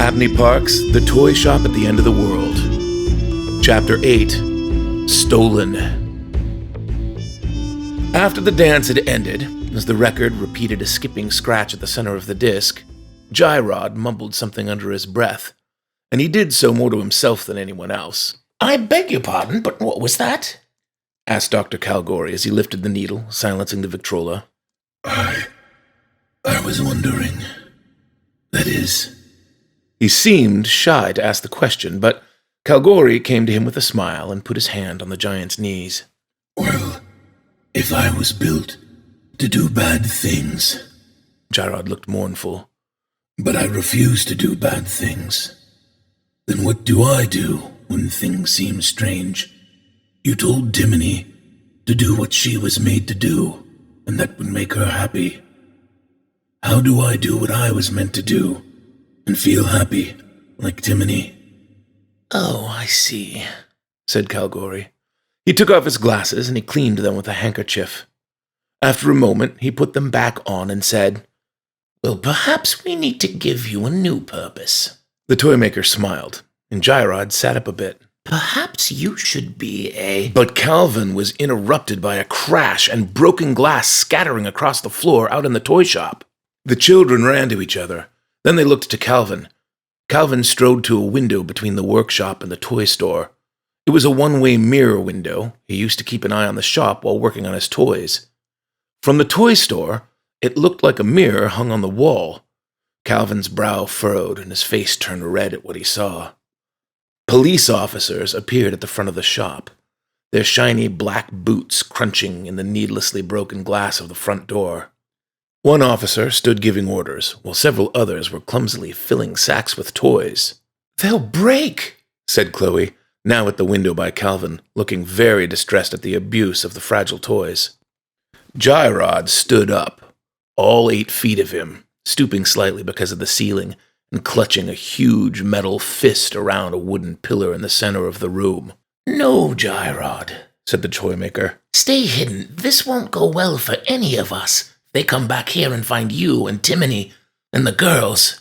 Abney Park's The Toy Shop at the End of the World. Chapter 8, Stolen. After the dance had ended, as the record repeated a skipping scratch at the center of the disc, Gyrod mumbled something under his breath, and he did so more to himself than anyone else. "I beg your pardon, but what was that?" asked Dr. Calgary as he lifted the needle, silencing the Victrola. I was wondering. That is... He seemed shy to ask the question, but Calgary came to him with a smile and put his hand on the giant's knees. Well, if I was built to do bad things... Gyrod looked mournful. But I refuse to do bad things. Then what do I do when things seem strange? You told Timony to do what she was made to do, and that would make her happy. How do I do what I was meant to do, and feel happy, like Timony? "Oh, I see," said Calgary. He took off his glasses and he cleaned them with a handkerchief. After a moment, he put them back on and said, "Well, perhaps we need to give you a new purpose." The toymaker smiled, and Gyrod sat up a bit. "Perhaps you should be a—" But Calvin was interrupted by a crash and broken glass scattering across the floor out in the toy shop. The children ran to each other. Then they looked to Calvin. Calvin strode to a window between the workshop and the toy store. It was a one-way mirror window. He used to keep an eye on the shop while working on his toys. From the toy store, it looked like a mirror hung on the wall. Calvin's brow furrowed and his face turned red at what he saw. Police officers appeared at the front of the shop, their shiny black boots crunching in the needlessly broken glass of the front door. One officer stood giving orders, while several others were clumsily filling sacks with toys. "They'll break," said Chloe, now at the window by Calvin, looking very distressed at the abuse of the fragile toys. Gyrod stood up, all 8 feet of him, stooping slightly because of the ceiling, and clutching a huge metal fist around a wooden pillar in the center of the room. "No, Gyrod," said the toymaker. "Stay hidden. This won't go well for any of us. They come back here and find you and Timony and the girls."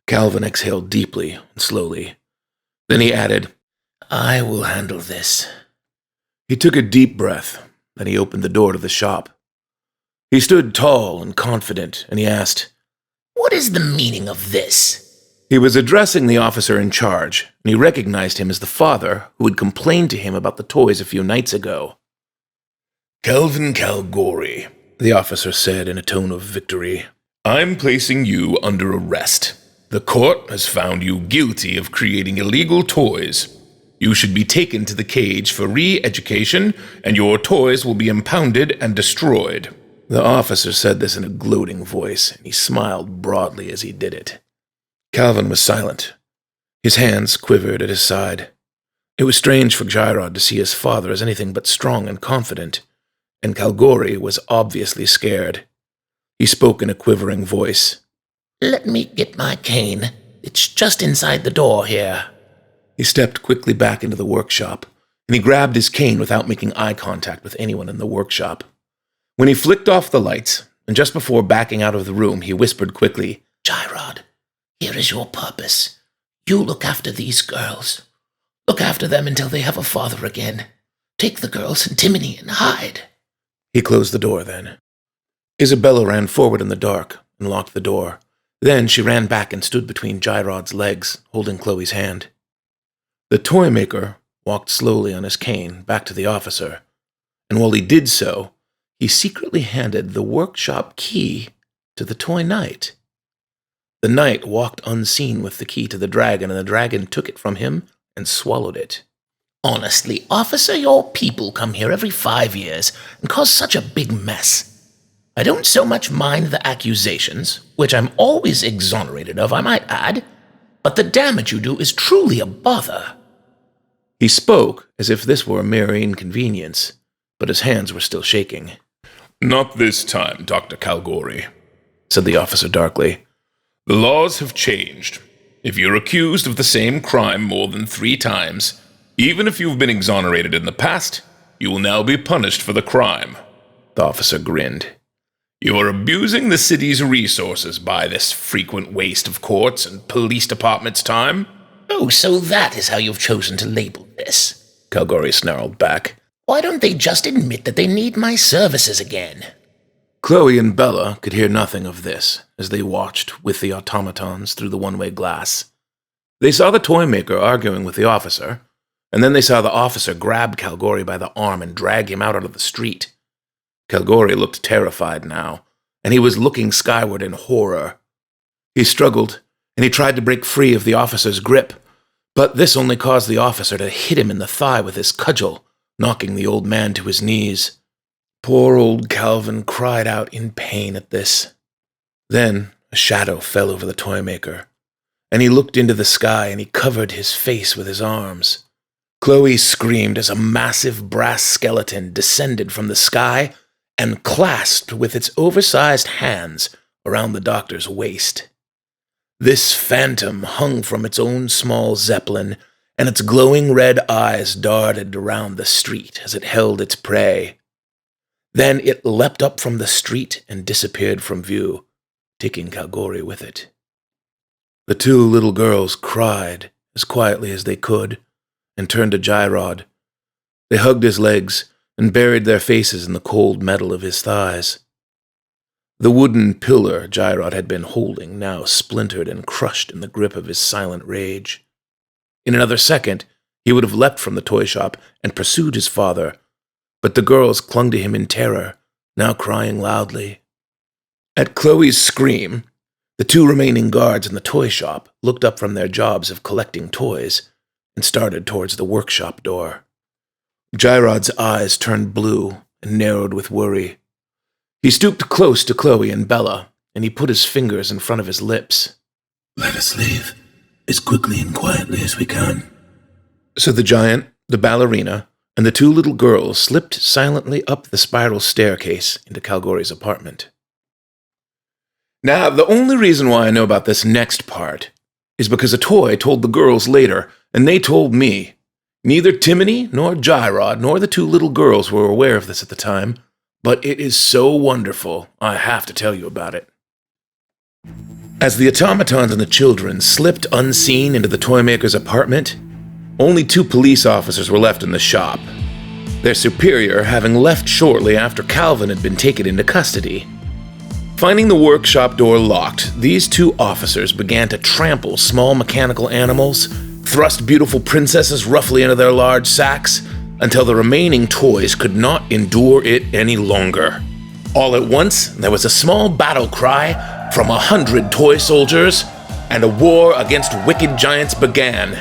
Calvin exhaled deeply and slowly. Then he added, "I will handle this." He took a deep breath, then he opened the door to the shop. He stood tall and confident, and he asked, "What is the meaning of this?" He was addressing the officer in charge, and he recognized him as the father who had complained to him about the toys a few nights ago. Calvin Calgary, the officer said in a tone of victory. "I'm placing you under arrest. The court has found you guilty of creating illegal toys. You should be taken to the cage for re-education, and your toys will be impounded and destroyed." The officer said this in a gloating voice, and he smiled broadly as he did it. Calvin was silent. His hands quivered at his side. It was strange for Gyrod to see his father as anything but strong and confident, and Calgary was obviously scared. He spoke in a quivering voice. "Let me get my cane. It's just inside the door here." He stepped quickly back into the workshop, and he grabbed his cane without making eye contact with anyone in the workshop. When he flicked off the lights, and just before backing out of the room, he whispered quickly, "Gyrod, here is your purpose. You look after these girls. Look after them until they have a father again. Take the girls and Timony and hide." He closed the door then. Isabella ran forward in the dark and locked the door. Then she ran back and stood between Gyrod's legs, holding Chloe's hand. The toymaker walked slowly on his cane back to the officer, and while he did so, he secretly handed the workshop key to the toy knight. The knight walked unseen with the key to the dragon, and the dragon took it from him and swallowed it. "Honestly, officer, your people come here every 5 years and cause such a big mess. I don't so much mind the accusations, which I'm always exonerated of, I might add, but the damage you do is truly a bother." He spoke as if this were a mere inconvenience, but his hands were still shaking. "Not this time, Dr. Calgary," said the officer darkly. "The laws have changed. If you're accused of the same crime more than 3 times, even if you've been exonerated in the past, you will now be punished for the crime." The officer grinned. You are abusing the city's resources by this frequent waste of courts and police department's time. Oh, so that is how you've chosen to label this, Calgary snarled back. Why don't they just admit that they need my services again? Chloe and Bella could hear nothing of this as they watched with the automatons through the one-way glass. They saw the toy maker arguing with the officer, and then they saw the officer grab Calgary by the arm and drag him out onto the street. Calgary looked terrified now, and he was looking skyward in horror. He struggled, and he tried to break free of the officer's grip, but this only caused the officer to hit him in the thigh with his cudgel, knocking the old man to his knees. Poor old Calvin cried out in pain at this. Then a shadow fell over the toy maker, and he looked into the sky and he covered his face with his arms. Chloe screamed as a massive brass skeleton descended from the sky and clasped with its oversized hands around the doctor's waist. This phantom hung from its own small zeppelin, and its glowing red eyes darted around the street as it held its prey. Then it leapt up from the street and disappeared from view, taking Calgary with it. The two little girls cried as quietly as they could and turned to Jairod. They hugged his legs and buried their faces in the cold metal of his thighs. The wooden pillar Jairod had been holding now splintered and crushed in the grip of his silent rage. In another second, he would have leapt from the toy shop and pursued his father, but the girls clung to him in terror, now crying loudly. At Chloe's scream, the two remaining guards in the toy shop looked up from their jobs of collecting toys and started towards the workshop door. Jairod's eyes turned blue and narrowed with worry. He stooped close to Chloe and Bella, and he put his fingers in front of his lips. "Let us leave, as quickly and quietly as we can." So the giant, the ballerina, and the two little girls slipped silently up the spiral staircase into Calgary's apartment. Now, the only reason why I know about this next part is because a toy told the girls later, and they told me. Neither Timony nor Jairod nor the two little girls were aware of this at the time, but it is so wonderful, I have to tell you about it. As the automatons and the children slipped unseen into the toymaker's apartment, only 2 police officers were left in the shop, their superior having left shortly after Calvin had been taken into custody. Finding the workshop door locked, these 2 officers began to trample small mechanical animals, thrust beautiful princesses roughly into their large sacks, until the remaining toys could not endure it any longer. All at once, there was a small battle cry from 100 toy soldiers, and a war against wicked giants began.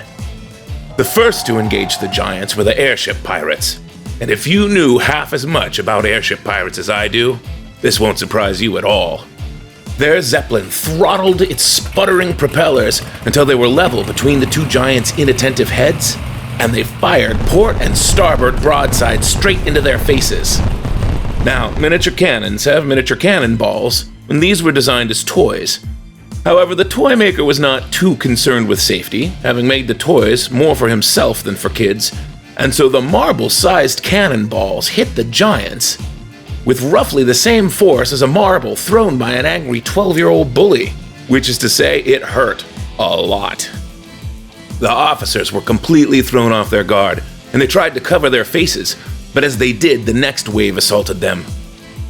The first to engage the giants were the Airship pirates, and if you knew half as much about Airship pirates as I do, this won't surprise you at all. Their Zeppelin throttled its sputtering propellers until they were level between the 2 giants' inattentive heads, and they fired port and starboard broadsides straight into their faces. Now, miniature cannons have miniature cannonballs, and these were designed as toys. However, the toy maker was not too concerned with safety, having made the toys more for himself than for kids, and so the marble-sized cannonballs hit the giants with roughly the same force as a marble thrown by an angry 12-year-old bully, which is to say it hurt a lot. The officers were completely thrown off their guard, and they tried to cover their faces, but as they did, the next wave assaulted them.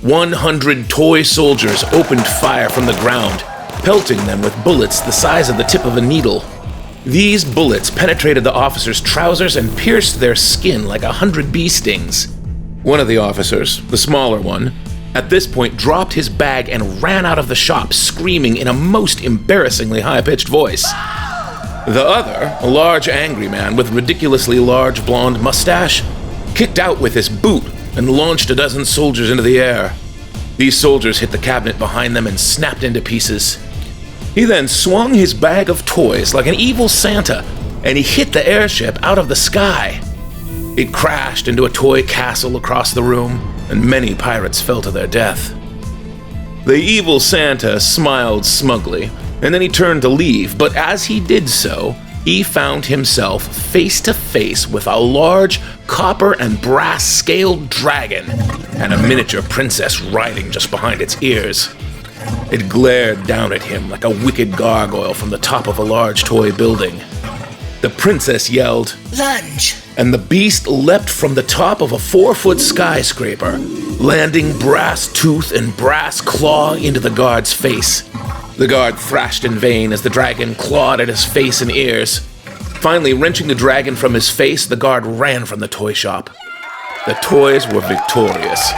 100 toy soldiers opened fire from the ground, pelting them with bullets the size of the tip of a needle. These bullets penetrated the officers' trousers and pierced their skin like 100 bee stings. One of the officers, the smaller one, at this point dropped his bag and ran out of the shop screaming in a most embarrassingly high-pitched voice. The other, a large angry man with ridiculously large blonde mustache, kicked out with his boot and launched a dozen soldiers into the air. These soldiers hit the cabinet behind them and snapped into pieces. He then swung his bag of toys like an evil Santa, and he hit the airship out of the sky. It crashed into a toy castle across the room, and many pirates fell to their death. The evil Santa smiled smugly, and then he turned to leave, but as he did so, he found himself face to face with a large, copper and brass scaled dragon, and a miniature princess riding just behind its ears. It glared down at him like a wicked gargoyle from the top of a large toy building. The princess yelled, "Lunge!" and the beast leapt from the top of a 4-foot skyscraper, landing brass tooth and brass claw into the guard's face. The guard thrashed in vain as the dragon clawed at his face and ears. Finally, wrenching the dragon from his face, the guard ran from the toy shop. The toys were victorious.